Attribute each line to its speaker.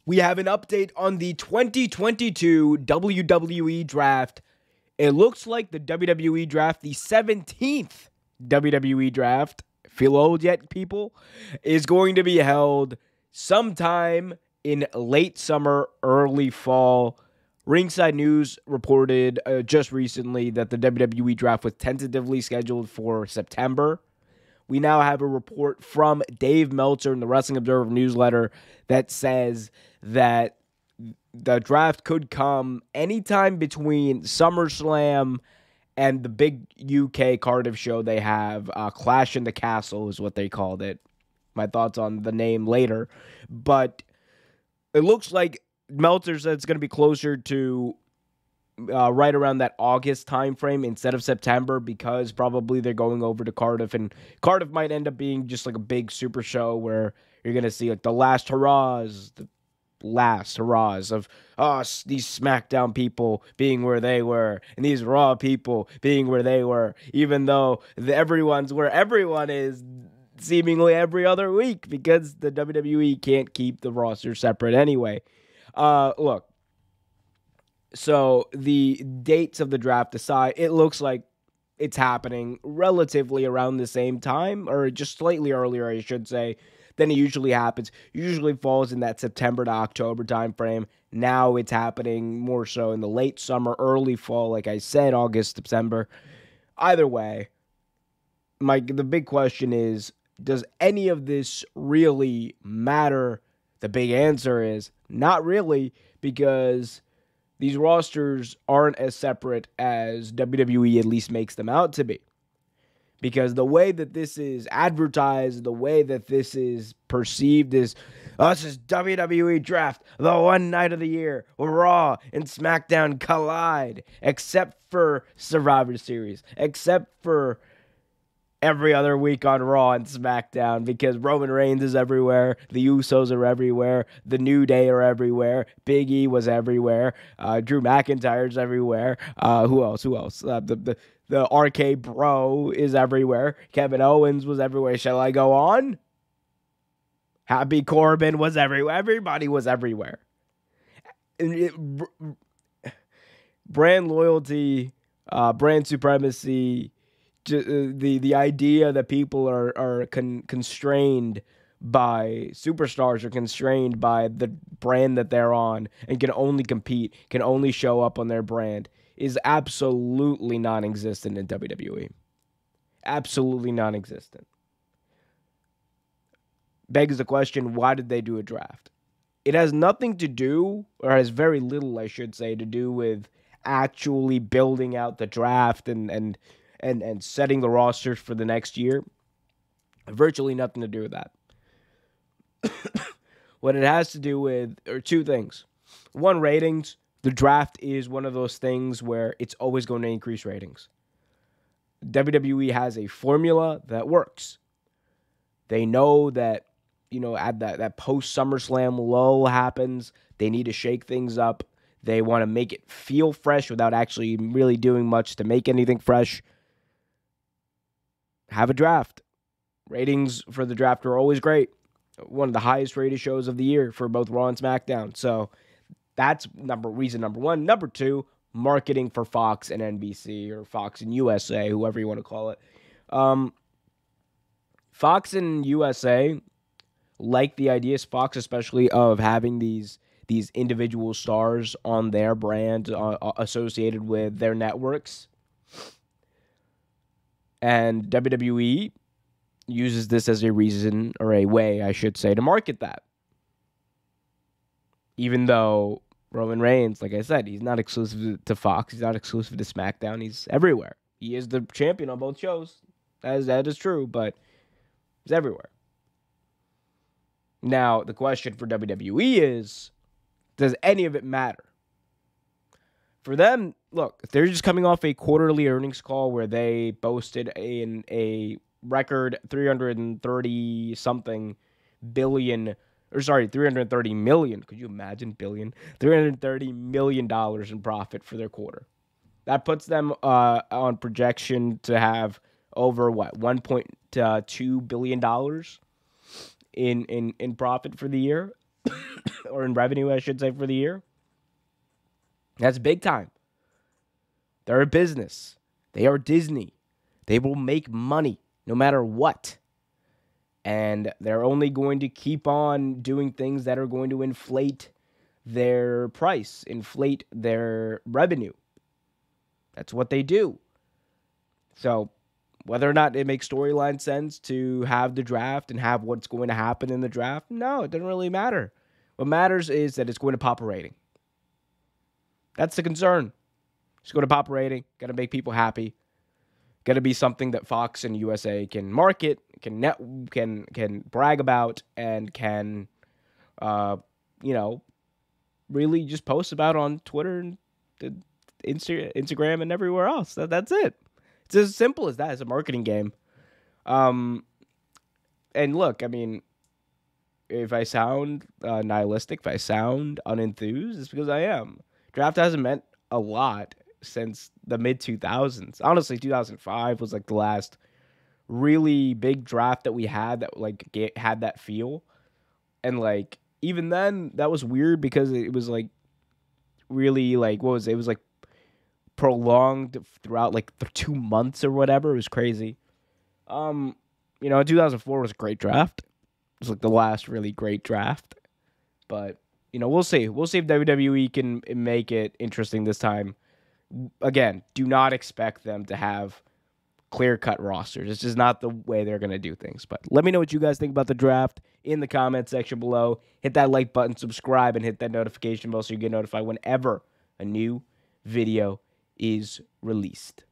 Speaker 1: We have an update on the 2022 WWE Draft. It looks like the WWE Draft, the 17th WWE Draft, feel old yet, people, is going to be held sometime in late summer, early fall. Ringside News reported just recently that the WWE Draft was tentatively scheduled for September. We now have a report from Dave Meltzer in the Wrestling Observer newsletter that says that the draft could come anytime between SummerSlam and the big UK Cardiff show they have. Clash in the Castle is what they called it. My thoughts on the name later. But it looks like Meltzer said it's going to be closer to right around that August timeframe instead of September, because probably they're going over to Cardiff, and Cardiff might end up being just like a big super show where you're going to see like the last hurrahs of these SmackDown people being where they were and these Raw people being where they were, even though everyone's where everyone is seemingly every other week because the WWE can't keep the roster separate anyway. Look, so the dates of the draft aside, it looks like it's happening relatively around the same time, or just slightly earlier, I should say, than it usually happens. Usually falls in that September to October timeframe. Now it's happening more so in the late summer, early fall, like I said, August, September. Either way, the big question is, does any of this really matter? The big answer is not really, because these rosters aren't as separate as WWE at least makes them out to be. Because the way that this is advertised, the way that this is perceived is, this is WWE Draft, the one night of the year where Raw and SmackDown collide, except for Survivor Series, except for every other week on Raw and SmackDown, because Roman Reigns is everywhere, the Usos are everywhere, the New Day are everywhere, Big E was everywhere, Drew McIntyre's everywhere, who else? The RK Bro is everywhere, Kevin Owens was everywhere. Shall I go on? Happy Corbin was everywhere. Everybody was everywhere. Brand loyalty, brand supremacy, the idea that people are constrained by superstars, or constrained by the brand that they're on and can only compete, can only show up on their brand, is absolutely non-existent in WWE. Absolutely non-existent. Begs the question, why did they do a draft? It has nothing to do, or has very little, I should say, to do with actually building out the draft and setting the rosters for the next year. Virtually nothing to do with that. What it has to do with are two things. One, ratings. The draft is one of those things where it's always going to increase ratings. WWE has a formula that works. They know that, at that post SummerSlam lull happens, they need to shake things up. They want to make it feel fresh without actually really doing much to make anything fresh. Have a draft. Ratings for the draft are always great. One of the highest rated shows of the year for both Raw and SmackDown. So that's reason number one. Number two, marketing for Fox and NBC, or Fox and USA, whoever you want to call it. Fox and USA like the ideas, Fox especially, of having these individual stars on their brand associated with their networks. And WWE uses this as a reason, or a way, I should say, to market that. Even though Roman Reigns, like I said, he's not exclusive to Fox. He's not exclusive to SmackDown. He's everywhere. He is the champion on both shows. That is true, but he's everywhere. Now, the question for WWE is, does any of it matter? For them, look, if they're just coming off a quarterly earnings call where they boasted a record 330 million. Could you imagine billion? $330 million in profit for their quarter. That puts them on projection to have over $1.2 billion in profit for the year. or in revenue, I should say, for the year. That's big time. They're a business. They are Disney. They will make money no matter what. And they're only going to keep on doing things that are going to inflate their price, inflate their revenue. That's what they do. So whether or not it makes storyline sense to have the draft and have what's going to happen in the draft, no, it doesn't really matter. What matters is that it's going to pop a rating. That's the concern. It's going to pop a rating, got to make people happy. Got to be something that Fox and USA can market, can brag about, and can, really just post about on Twitter and Instagram and everywhere else. That's it. It's as simple as that. It's a marketing game. And look, I mean, if I sound nihilistic, if I sound unenthused, it's because I am. Draft hasn't meant a lot since the mid-2000s. Honestly, 2005 was like the last really big draft that we had that like had that feel. And like even then that was weird because it was like really like what was it? It was like prolonged throughout like the 2 months or whatever. It was crazy. 2004 was a great draft. It was like the last really great draft. But we'll see. We'll see if WWE can make it interesting this time. Again, do not expect them to have clear-cut rosters. It's just not the way they're going to do things. But let me know what you guys think about the draft in the comment section below. Hit that like button, subscribe, and hit that notification bell so you get notified whenever a new video is released.